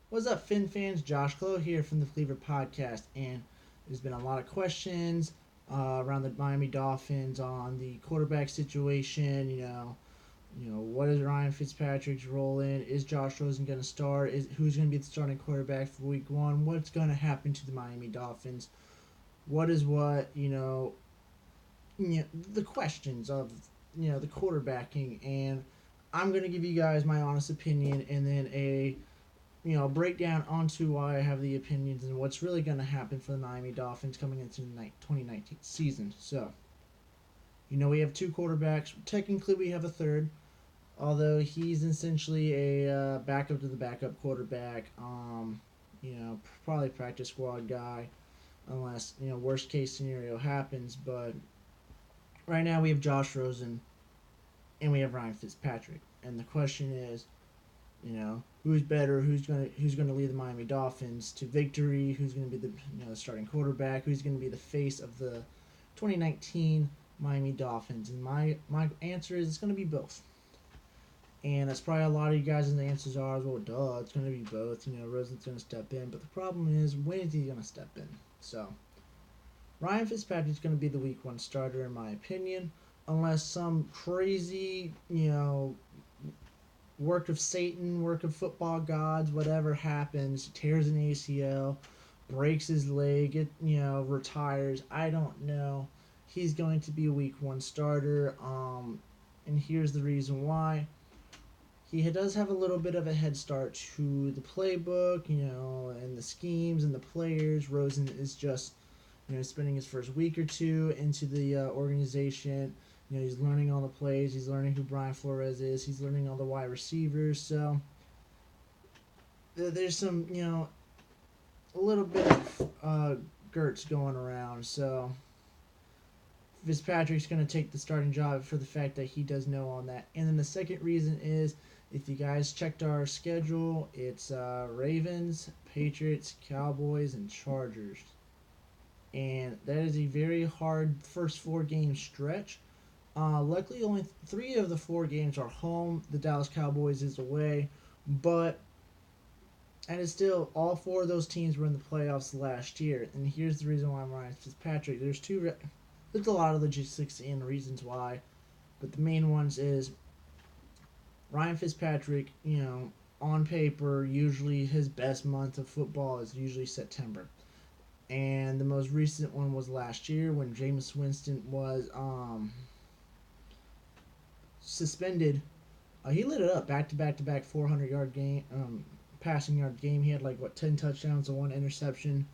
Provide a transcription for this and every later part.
What's up, Fin fans? Josh Clow here from the Cleaver Podcast, and there's been a lot of questions around the Miami Dolphins on the quarterback situation. What is Ryan Fitzpatrick's role in? Is Josh Rosen going to start? Is who's going to be the starting quarterback for Week 1? What's going to happen to the Miami Dolphins? What is what? The questions of the quarterbacking, and I'm going to give you guys my honest opinion, and then a breakdown onto why I have the opinions and what's really going to happen for the Miami Dolphins coming into the 2019 season. So, we have two quarterbacks. Technically, we have a third, although he's essentially a backup to the backup quarterback. Probably practice squad guy, unless worst case scenario happens. But right now we have Josh Rosen and we have Ryan Fitzpatrick, and the question is, who's better? Who's gonna lead the Miami Dolphins to victory? Who's gonna be the starting quarterback? Who's gonna be the face of the 2019 Miami Dolphins? And my answer is it's gonna be both. And that's probably a lot of you guys' answers are, well, duh, it's gonna be both. Rosen's gonna step in, but the problem is, when is he gonna step in? So Ryan Fitzpatrick's gonna be the Week 1 starter in my opinion, unless some crazy work of Satan, work of football gods, whatever happens, tears an ACL, breaks his leg, retires. I don't know. He's going to be a Week 1 starter. And here's the reason why. He does have a little bit of a head start to the playbook, and the schemes and the players. Rosen is just, spending his first week or two into the organization. He's learning all the plays. He's learning who Brian Flores is. He's learning all the wide receivers. So there's some, a little bit of Gertz going around. So Fitzpatrick's going to take the starting job for the fact that he does know on that. And then the second reason is, if you guys checked our schedule, it's Ravens, Patriots, Cowboys, and Chargers. And that is a very hard first 4 game stretch. Luckily, only 3 of the 4 games are home. The Dallas Cowboys is away, but and it's still all 4 of those teams were in the playoffs last year. And here's the reason why I'm Ryan Fitzpatrick. There's a lot of logistics and reasons why, but the main ones is Ryan Fitzpatrick. On paper, usually his best month of football is usually September. And the most recent one was last year when Jameis Winston was suspended. He lit it up back to back to back 400-yard game, passing yard game. He had 10 touchdowns and 1 interception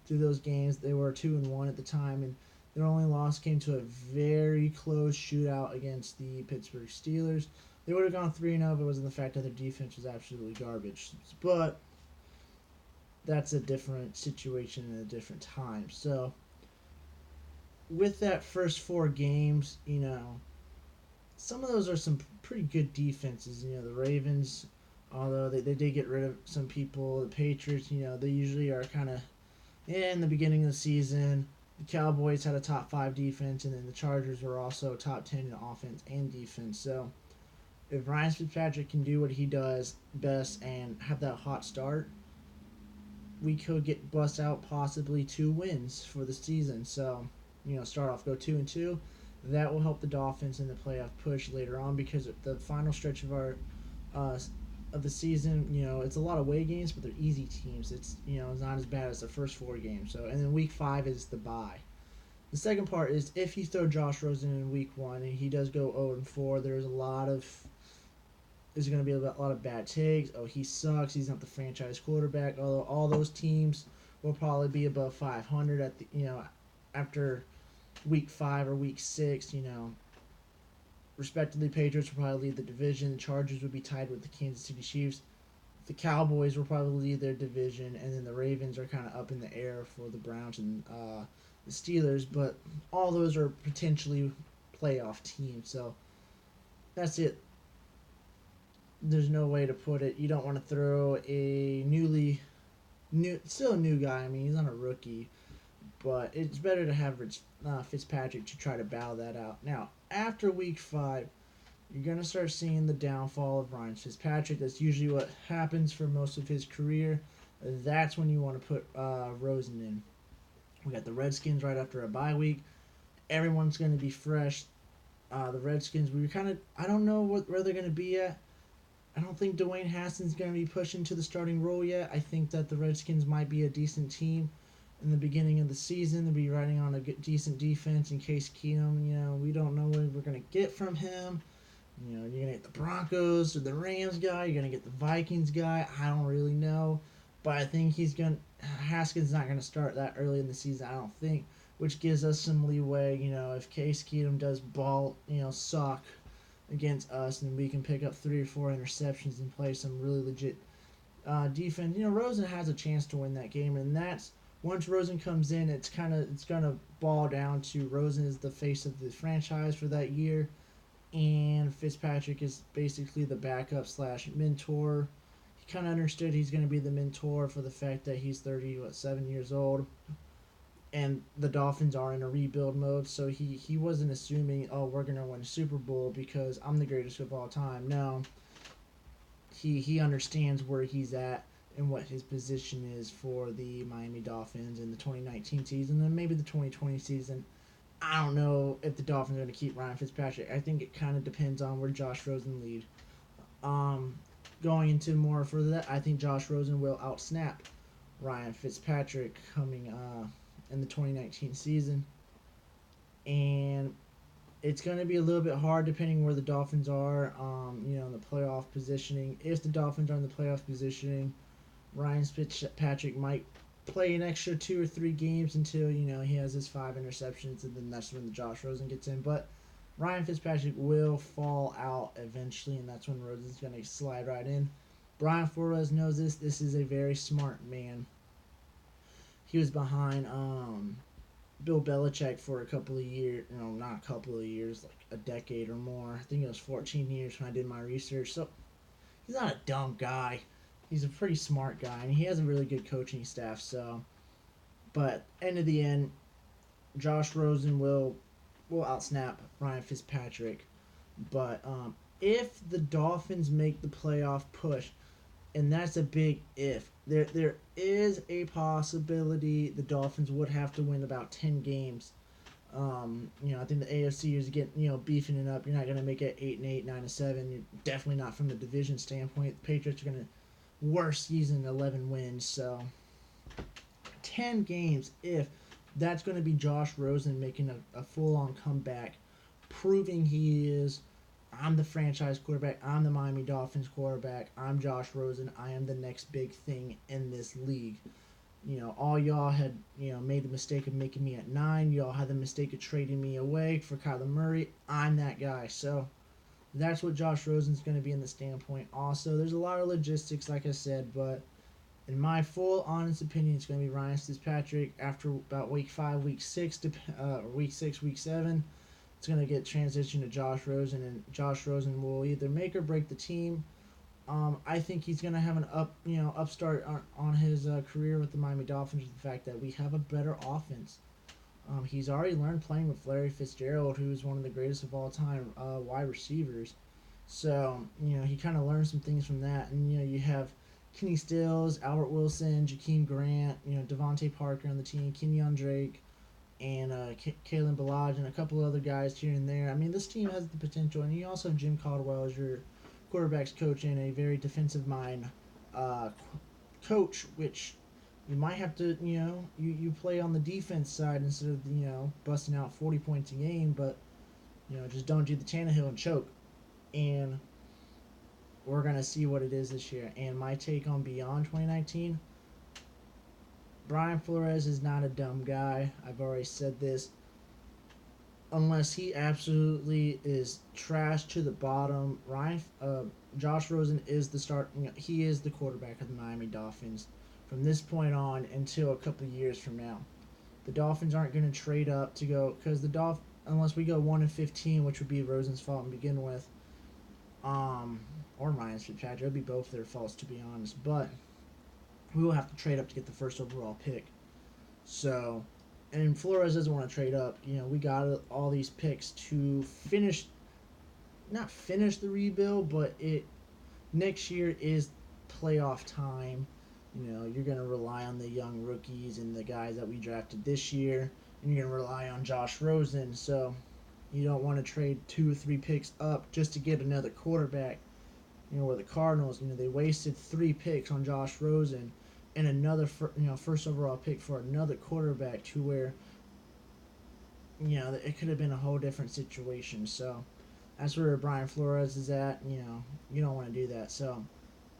through those games. They were 2-1 at the time, and their only loss came to a very close shootout against the Pittsburgh Steelers. They would have gone 3-0 if it wasn't the fact that their defense was absolutely garbage. But that's a different situation and a different time. So with that first 4 games, some of those are some pretty good defenses. The Ravens, although they did get rid of some people. The Patriots, they usually are kind of in the beginning of the season. The Cowboys had a top 5 defense, and then the Chargers were also top 10 in offense and defense. So if Ryan Fitzpatrick can do what he does best and have that hot start, we could get bust out possibly 2 wins for the season. So, start off, go 2-2. That will help the Dolphins in the playoff push later on, because the final stretch of our of the season, it's a lot of away games, but they're easy teams. It's it's not as bad as the first 4 games. So, and then Week 5 is the bye. The second part is, if you throw Josh Rosen in Week 1 and he does go 0-4, there's going to be a lot of bad takes. Oh, he sucks. He's not the franchise quarterback. Although all those teams will probably be above 500 at the after Week 5 or Week 6. Respectively, Patriots will probably lead the division. The Chargers would be tied with the Kansas City Chiefs. The Cowboys will probably lead their division, and then the Ravens are kind of up in the air for the Browns and the Steelers. But all those are potentially playoff teams. So that's it. There's no way to put it. You don't want to throw a still a new guy. I mean, he's not a rookie, but it's better to have Fitzpatrick to try to battle that out. Now, after Week 5, you're going to start seeing the downfall of Ryan Fitzpatrick. That's usually what happens for most of his career. That's when you want to put Rosen in. We got the Redskins right after a bye week. Everyone's going to be fresh. The Redskins, we were kind of, I don't know where they're going to be at. I don't think Dwayne Haskins going to be pushed into the starting role yet. I think that the Redskins might be a decent team in the beginning of the season. They'll be riding on a decent defense in Case Keenum. We don't know what we're going to get from him. You're going to get the Broncos or the Rams guy. You're going to get the Vikings guy. I don't really know. But I think Haskins not going to start that early in the season, I don't think, which gives us some leeway. If Case Keenum does suck against us, and we can pick up 3 or 4 interceptions and play some really legit defense. Rosen has a chance to win that game, and that's once Rosen comes in, it's gonna ball down to Rosen is the face of the franchise for that year, and Fitzpatrick is basically the backup slash mentor. He kind of understood he's going to be the mentor for the fact that he's 7 years old, and the Dolphins are in a rebuild mode. So he wasn't assuming, oh, we're gonna win a Super Bowl because I'm the greatest of all time. No, he understands where he's at and what his position is for the Miami Dolphins in the 2019 season and maybe the 2020 season. I don't know if the Dolphins are going to keep Ryan Fitzpatrick. I think it kind of depends on where Josh Rosen lead. Going into more further that, I think Josh Rosen will outsnap Ryan Fitzpatrick coming in the 2019 season. And it's going to be a little bit hard depending where the Dolphins are, in the playoff positioning. If the Dolphins are in the playoff positioning, Ryan Fitzpatrick might play an extra 2 or 3 games until he has his 5 interceptions, and then that's when the Josh Rosen gets in. But Ryan Fitzpatrick will fall out eventually, and that's when Rosen's going to slide right in. Brian Flores knows this. This is a very smart man. He was behind Bill Belichick for a couple of years. Not a couple of years, like a decade or more. I think it was 14 years when I did my research. So he's not a dumb guy. He's a pretty smart guy, and he has a really good coaching staff. So, but end of the end, Josh Rosen will outsnap Ryan Fitzpatrick. But if the Dolphins make the playoff push, and that's a big if, there is a possibility the Dolphins would have to win about 10 games. I think the AFC is getting beefing it up. You're not gonna make it 8-8, 9-7. You're definitely not from the division standpoint. The Patriots are gonna worst season 11 wins. So 10 games if that's going to be Josh Rosen making a full-on comeback, proving he is, I'm the franchise quarterback, I'm the Miami Dolphins quarterback, I'm Josh Rosen, I am the next big thing in this league. All y'all had made the mistake of making me at 9. Y'all had the mistake of trading me away for Kyler Murray. I'm that guy. So that's what Josh Rosen's going to be in the standpoint. Also, there's a lot of logistics, like I said, but in my full honest opinion, it's going to be Ryan Fitzpatrick after about week 5, week 6, week 6, week 7. It's going to get transitioned to Josh Rosen, and Josh Rosen will either make or break the team. I think he's going to have an upstart on his career with the Miami Dolphins with the fact that we have a better offense. He's already learned playing with Larry Fitzgerald, who is one of the greatest of all time wide receivers. So, he kind of learned some things from that. And, you have Kenny Stills, Albert Wilson, Jakeem Grant, Devontae Parker on the team, Kenyon Drake, and Kalen Ballage, and a couple other guys here and there. I mean, this team has the potential. And you also have Jim Caldwell as your quarterback's coach and a very defensive mind coach, which you might have to, you play on the defense side instead of, busting out 40 points a game, but, just don't do the Tannehill and choke. And we're going to see what it is this year. And my take on beyond 2019, Brian Flores is not a dumb guy. I've already said this. Unless he absolutely is trash to the bottom, Josh Rosen is the start. He is the quarterback of the Miami Dolphins from this point on until a couple of years from now. The Dolphins aren't going to trade up to go because unless we go 1-15, which would be Rosen's fault to begin with, or Ryan Fitzpatrick, it would be both their faults to be honest. But we will have to trade up to get the first overall pick. So, and Flores doesn't want to trade up. We got all these picks to finish not finish the rebuild, but it next year is playoff time. You know, you're going to rely on the young rookies and the guys that we drafted this year, and you're going to rely on Josh Rosen. So you don't want to trade 2 or 3 picks up just to get another quarterback. You know, where the Cardinals, you know, they wasted 3 picks on Josh Rosen and another, first overall pick for another quarterback, to where, you know, it could have been a whole different situation. So that's where Brian Flores is at. You know, you don't want to do that. So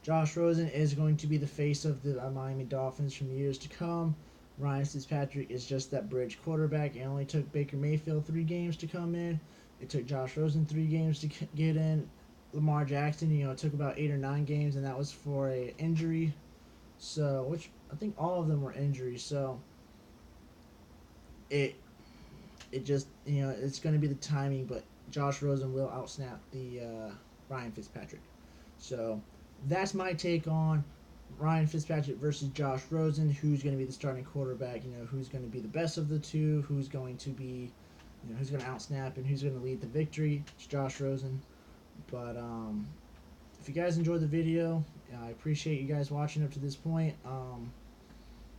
Josh Rosen is going to be the face of the Miami Dolphins from years to come. Ryan Fitzpatrick is just that bridge quarterback. It only took Baker Mayfield 3 games to come in. It took Josh Rosen 3 games to get in. Lamar Jackson, you know, it took about 8 or 9 games, and that was for a injury. So, which I think all of them were injuries. So, it it just, you know, it's going to be the timing, but Josh Rosen will outsnap the Ryan Fitzpatrick. So that's my take on Ryan Fitzpatrick versus Josh Rosen. Who's going to be the starting quarterback? You know, who's going to be the best of the two? Who's going to be, you know, who's going to outsnap and who's going to lead the victory? It's Josh Rosen. But if you guys enjoyed the video, I appreciate you guys watching up to this point.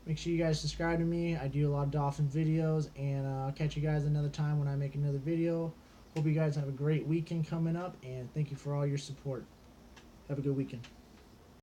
Make sure you guys subscribe to me. I do a lot of Dolphin videos, and I'll catch you guys another time when I make another video. Hope you guys have a great weekend coming up, and thank you for all your support. Have a good weekend.